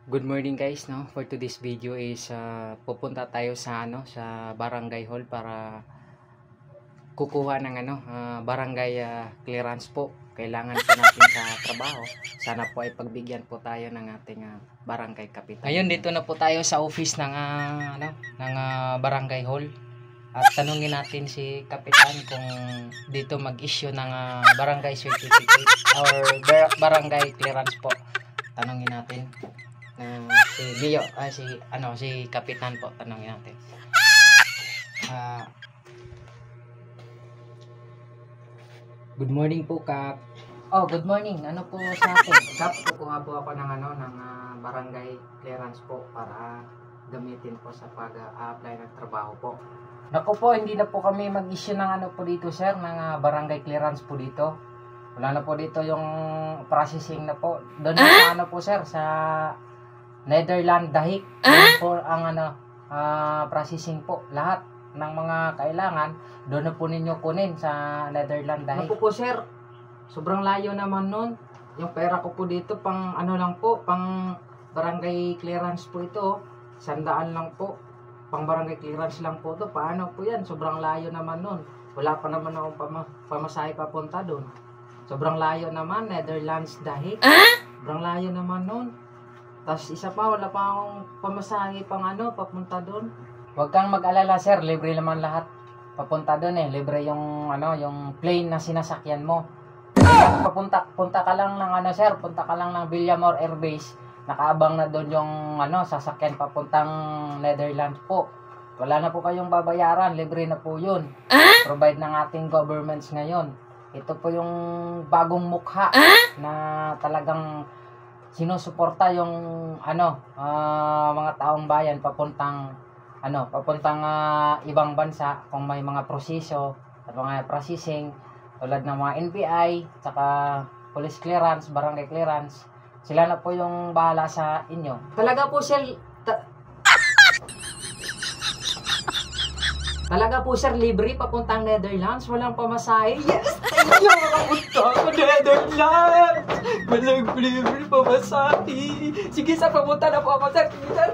Good morning guys, no. For today's video is pupunta tayo sa sa barangay hall para kukuha ng barangay clearance po. Kailangan po natin sa trabaho. Sana po ay pagbigyan po tayo ng ating barangay kapitan. Ngayon dito na po tayo sa office ng barangay hall. At tanungin natin si kapitan kung dito mag-issue ng barangay certificate or barangay clearance po. Tanungin natin. Si Leo, si kapitan po, tanongin natin. Good morning po, Kap. Oh, good morning. Ano po sa atin? Kap, kukuha po ako ng ng barangay clearance po para gamitin po sa pag-apply ng trabaho po. Naku po, hindi na po kami mag-issue ng po dito, sir, ng barangay clearance po dito. Wala na po dito yung processing na po. Doon na po sir, sa Netherlands Dahik. Doon po ang processing po. Lahat ng mga kailangan, doon na po ninyo kunin sa Netherlands Dahik. Ano po sir, sobrang layo naman nun. Yung pera ko po dito, pang lang po, pang barangay clearance po ito. 100 lang po. Pang barangay clearance lang po ito. Paano po yan? Sobrang layo naman nun. Wala pa naman akong pamasahe papunta doon. Sobrang layo naman, Netherlands Dahik. Sobrang layo naman nun. Tapos isa pa, wala pa akong pamasahe pang papunta doon. Huwag kang mag-alala sir, libre naman lahat. Papunta doon libre yung yung plane na sinasakyan mo. Punta ka lang ng sir, punta ka lang ng Villamor Air Base. Nakaabang na doon yung sasakyan papuntang Netherlands po. Wala na po kayong babayaran, libre na po yun. Provide ng ating governments ngayon. Ito po yung bagong mukha na talagang sinusuporta yung mga taong bayan papuntang ibang bansa kung may mga proseso at mga processing tulad ng mga NBI saka police clearance, barangay clearance. Sila na po yung bahala sa inyo. Talaga po sir Talaga po sir, libre papuntang Netherlands, walang pamasahe. Yes! Thank you! Makapunta ako Netherlands! Walang libre pamasahe. Sige sir, papunta na po ako sir. Sige sir.